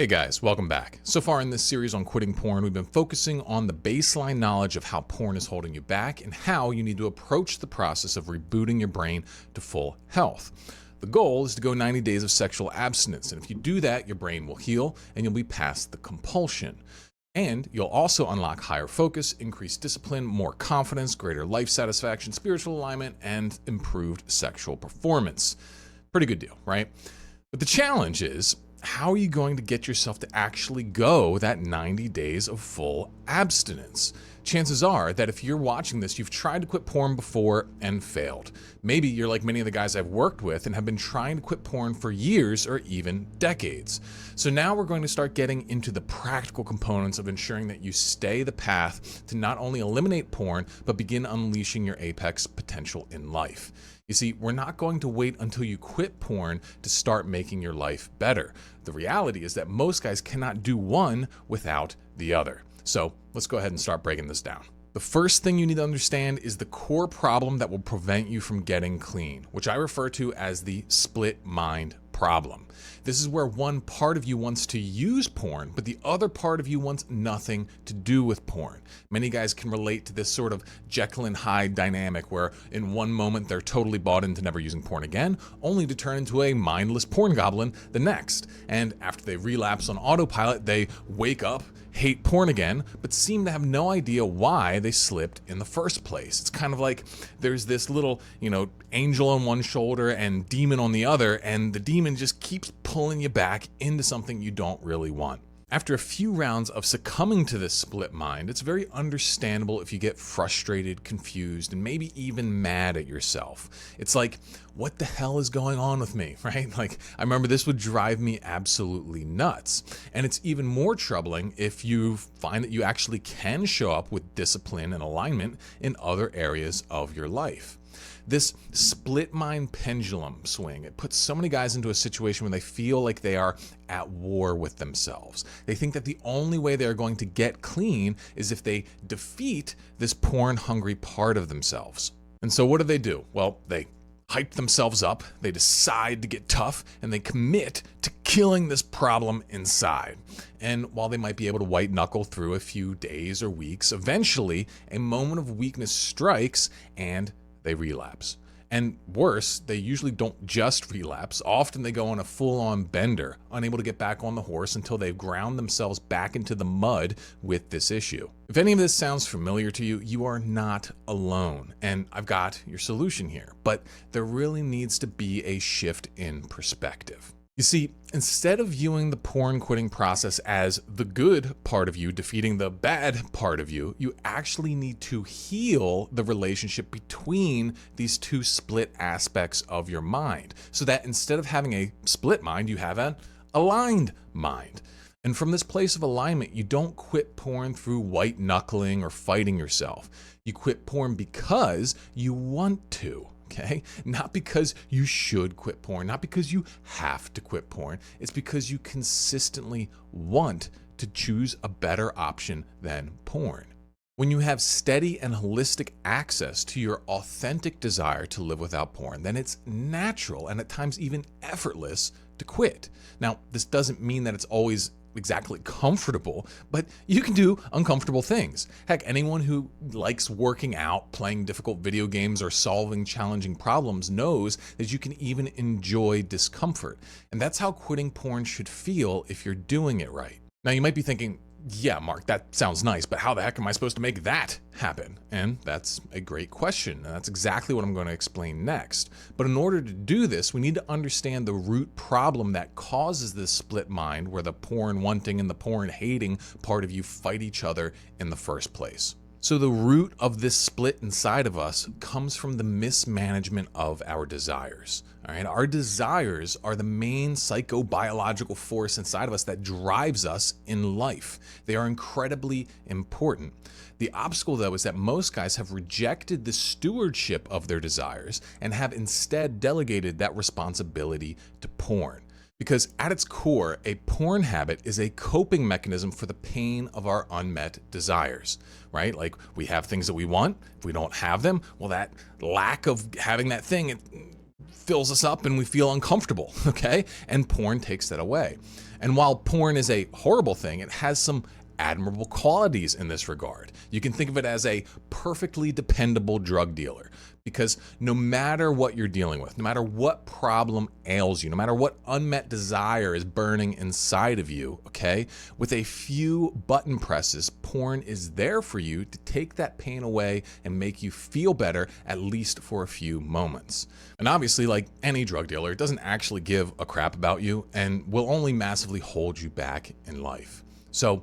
Hey guys, welcome back. So far in this series on quitting porn, we've been focusing on the baseline knowledge of how porn is holding you back and how you need to approach the process of rebooting your brain to full health. The goal is to go 90 days of sexual abstinence, and if you do that, your brain will heal and you'll be past the compulsion. And you'll also unlock higher focus, increased discipline, more confidence, greater life satisfaction, spiritual alignment, and improved sexual performance. Pretty good deal, right? But the challenge is, how are you going to get yourself to actually go that 90 days of full abstinence? Chances are that if you're watching this, you've tried to quit porn before and failed. Maybe you're like many of the guys I've worked with and have been trying to quit porn for years or even decades. So now we're going to start getting into the practical components of ensuring that you stay the path to not only eliminate porn, but begin unleashing your apex potential in life. You see, we're not going to wait until you quit porn to start making your life better. The reality is that most guys cannot do one without the other. So let's go ahead and start breaking this down. The first thing you need to understand is the core problem that will prevent you from getting clean, which I refer to as the split mind problem. This is where one part of you wants to use porn, but the other part of you wants nothing to do with porn. Many guys can relate to this sort of Jekyll and Hyde dynamic where in one moment they're totally bought into never using porn again, only to turn into a mindless porn goblin the next. And after they relapse on autopilot, they wake up, hate porn again, but seem to have no idea why they slipped in the first place. It's kind of like there's this little, angel on one shoulder and demon on the other, and the demon just keeps pulling you back into something you don't really want. After a few rounds of succumbing to this split mind, it's very understandable if you get frustrated, confused, and maybe even mad at yourself. It's like, what the hell is going on with me, right? Like, I remember this would drive me absolutely nuts. And it's even more troubling if you find that you actually can show up with discipline and alignment in other areas of your life. This split mind pendulum swing, it puts so many guys into a situation where they feel like they are at war with themselves. They think that the only way they're going to get clean is if they defeat this porn-hungry part of themselves. And so what do? Well, they hype themselves up, they decide to get tough, and they commit to killing this problem inside. And while they might be able to white-knuckle through a few days or weeks, eventually a moment of weakness strikes and they relapse. And worse, they usually don't just relapse. Often they go on a full-on bender, unable to get back on the horse until they've ground themselves back into the mud with this issue. If any of this sounds familiar to you, you are not alone, and I've got your solution here. But there really needs to be a shift in perspective. You see, instead of viewing the porn quitting process as the good part of you defeating the bad part of you, you actually need to heal the relationship between these two split aspects of your mind, so that instead of having a split mind, you have an aligned mind. And from this place of alignment, you don't quit porn through white-knuckling or fighting yourself. You quit porn because you want to. Okay? Not because you should quit porn, not because you have to quit porn. It's because you consistently want to choose a better option than porn. When you have steady and holistic access to your authentic desire to live without porn, then it's natural and at times even effortless to quit. Now, this doesn't mean that it's always exactly comfortable, but you can do uncomfortable things. Heck, anyone who likes working out, playing difficult video games, or solving challenging problems knows that you can even enjoy discomfort. And that's how quitting porn should feel if you're doing it right. Now, you might be thinking, yeah, Mark, that sounds nice, but how the heck am I supposed to make that happen? And that's a great question, and that's exactly what I'm going to explain next. But in order to do this, we need to understand the root problem that causes this split mind where the porn wanting and the porn hating part of you fight each other in the first place. So the root of this split inside of us comes from the mismanagement of our desires. All right, our desires are the main psychobiological force inside of us that drives us in life. They are incredibly important. The obstacle, though, is that most guys have rejected the stewardship of their desires and have instead delegated that responsibility to porn. Because at its core, a porn habit is a coping mechanism for the pain of our unmet desires, right? Like, we have things that we want. If we don't have them, well, that lack of having that thing, it fills us up and we feel uncomfortable, okay? And porn takes that away. And while porn is a horrible thing, it has some admirable qualities in this regard. You can think of it as a perfectly dependable drug dealer, because no matter what you're dealing with, no matter what problem ails you, no matter what unmet desire is burning inside of you, okay, with a few button presses, porn is there for you to take that pain away and make you feel better, at least for a few moments. And obviously, like any drug dealer, it doesn't actually give a crap about you and will only massively hold you back in life. So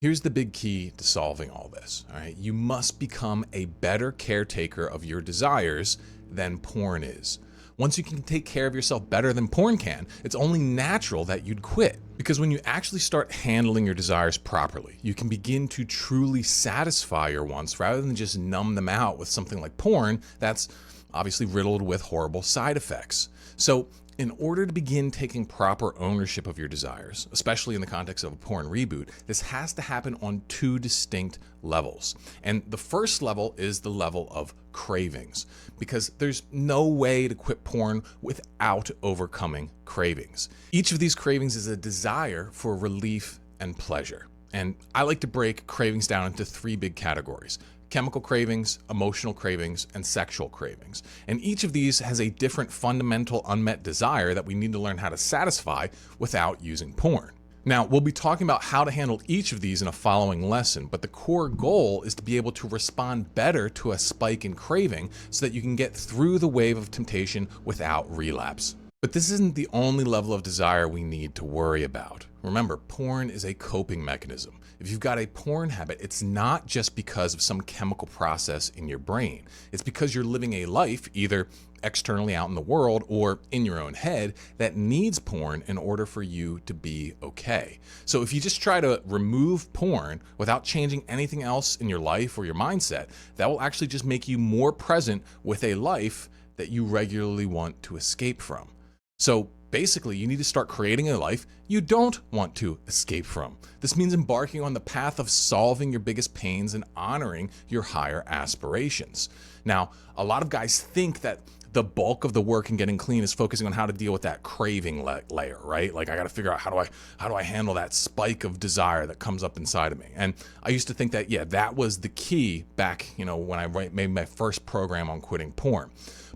here's the big key to solving all this, all right? You must become a better caretaker of your desires than porn is. Once you can take care of yourself better than porn can, it's only natural that you'd quit. Because when you actually start handling your desires properly, you can begin to truly satisfy your wants rather than just numb them out with something like porn that's obviously riddled with horrible side effects. So in order to begin taking proper ownership of your desires, especially in the context of a porn reboot, this has to happen on two distinct levels. And the first level is the level of cravings, because there's no way to quit porn without overcoming cravings. Each of these cravings is a desire for relief and pleasure. And I like to break cravings down into three big categories: chemical cravings, emotional cravings, and sexual cravings. And each of these has a different fundamental unmet desire that we need to learn how to satisfy without using porn. Now, we'll be talking about how to handle each of these in a following lesson, but the core goal is to be able to respond better to a spike in craving so that you can get through the wave of temptation without relapse. But this isn't the only level of desire we need to worry about. Remember, porn is a coping mechanism. If you've got a porn habit, it's not just because of some chemical process in your brain. It's because you're living a life, either externally out in the world or in your own head, that needs porn in order for you to be okay. So if you just try to remove porn without changing anything else in your life or your mindset, that will actually just make you more present with a life that you regularly want to escape from. So basically, you need to start creating a life you don't want to escape from. This means embarking on the path of solving your biggest pains and honoring your higher aspirations. Now, a lot of guys think that the bulk of the work in getting clean is focusing on how to deal with that craving layer, right? Like, I got to figure out how do I handle that spike of desire that comes up inside of me. And I used to think that, yeah, that was the key back, when I made my first program on quitting porn.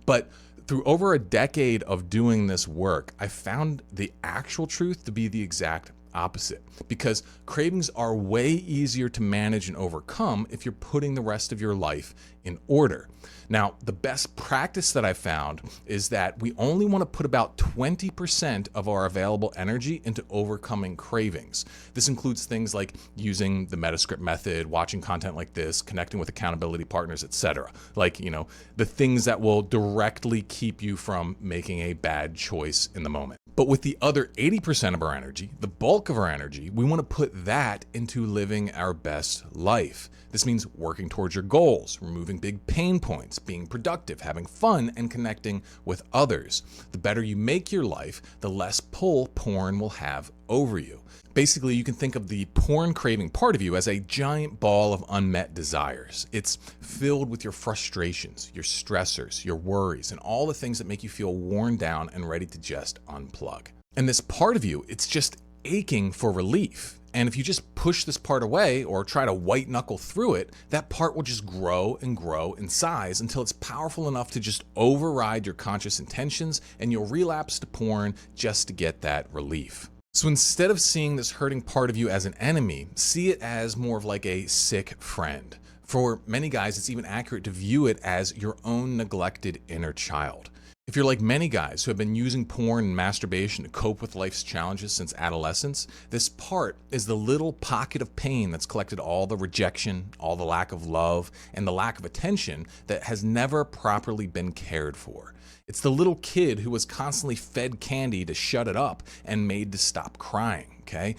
But through over a decade of doing this work, I found the actual truth to be the exact opposite, because cravings are way easier to manage and overcome if you're putting the rest of your life in order. Now, the best practice that I found is that we only want to put about 20% of our available energy into overcoming cravings. This includes things like using the Metascript method, watching content like this, connecting with accountability partners, etc. Like, the things that will directly keep you from making a bad choice in the moment. But with the other 80% of our energy, the bulk of our energy, we want to put that into living our best life. This means working towards your goals, removing big pain points, being productive, having fun, and connecting with others. The better you make your life, the less pull porn will have over you. Basically, you can think of the porn craving part of you as a giant ball of unmet desires. It's filled with your frustrations, your stressors, your worries, and all the things that make you feel worn down and ready to just unplug. And this part of you, it's just aching for relief. And if you just push this part away or try to white knuckle through it, that part will just grow and grow in size until it's powerful enough to just override your conscious intentions, and you'll relapse to porn just to get that relief. So instead of seeing this hurting part of you as an enemy, see it as more of like a sick friend. For many guys, it's even accurate to view it as your own neglected inner child. If you're like many guys who have been using porn and masturbation to cope with life's challenges since adolescence, this part is the little pocket of pain that's collected all the rejection, all the lack of love, and the lack of attention that has never properly been cared for. It's the little kid who was constantly fed candy to shut it up and made to stop crying, okay?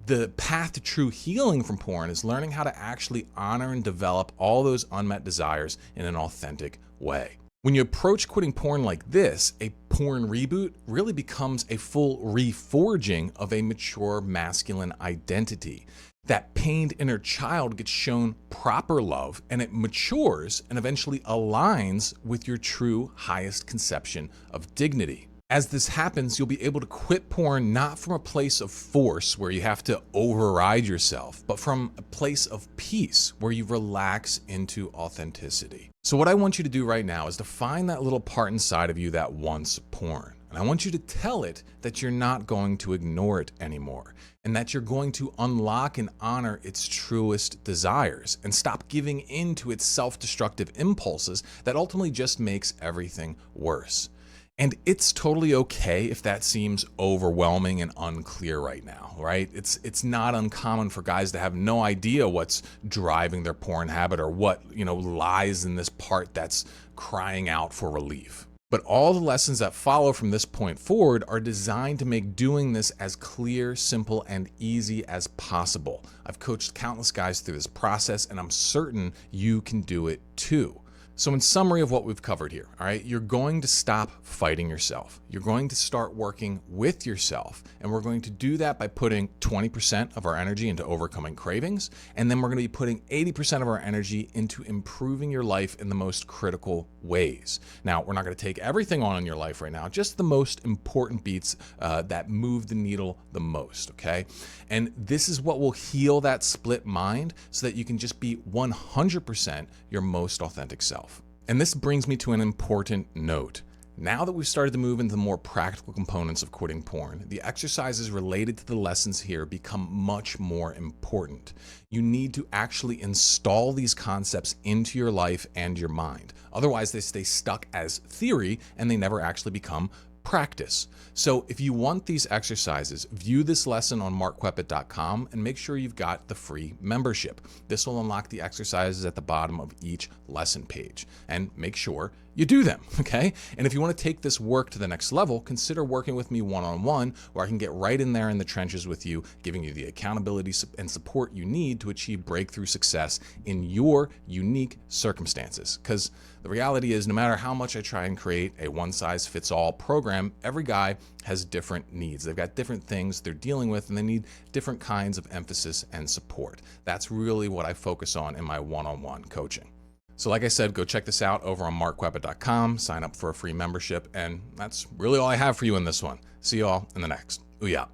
The path to true healing from porn is learning how to actually honor and develop all those unmet desires in an authentic way. When you approach quitting porn like this, a porn reboot really becomes a full reforging of a mature masculine identity. That pained inner child gets shown proper love and it matures and eventually aligns with your true highest conception of dignity. As this happens, you'll be able to quit porn not from a place of force where you have to override yourself, but from a place of peace where you relax into authenticity. So what I want you to do right now is to find that little part inside of you that wants porn. And I want you to tell it that you're not going to ignore it anymore, and that you're going to unlock and honor its truest desires and stop giving in to its self-destructive impulses that ultimately just makes everything worse. And it's totally okay if that seems overwhelming and unclear right now, right? It's not uncommon for guys to have no idea what's driving their porn habit or what, lies in this part that's crying out for relief. But all the lessons that follow from this point forward are designed to make doing this as clear, simple, and easy as possible. I've coached countless guys through this process, and I'm certain you can do it too. So in summary of what we've covered here, all right, you're going to stop fighting yourself. You're going to start working with yourself. And we're going to do that by putting 20% of our energy into overcoming cravings. And then we're going to be putting 80% of our energy into improving your life in the most critical ways. Now, we're not going to take everything on in your life right now, just the most important beats that move the needle the most, okay? And this is what will heal that split mind so that you can just be 100% your most authentic self. And this brings me to an important note. Now that we've started to move into the more practical components of quitting porn, the exercises related to the lessons here become much more important. You need to actually install these concepts into your life and your mind. Otherwise, they stay stuck as theory and they never actually become practice. So if you want these exercises, view this lesson on markqueppet.com and make sure you've got the free membership. This will unlock the exercises at the bottom of each lesson page, and make sure you do them, okay? And if you want to take this work to the next level, consider working with me one-on-one, where I can get right in there in the trenches with you, giving you the accountability and support you need to achieve breakthrough success in your unique circumstances. Because the reality is, no matter how much I try and create a one-size-fits-all program, every guy has different needs. They've got different things they're dealing with, and they need different kinds of emphasis and support. That's really what I focus on in my one-on-one coaching. So like I said, go check this out over on markqueppet.com, sign up for a free membership, and that's really all I have for you in this one. See you all in the next. Ooh yeah.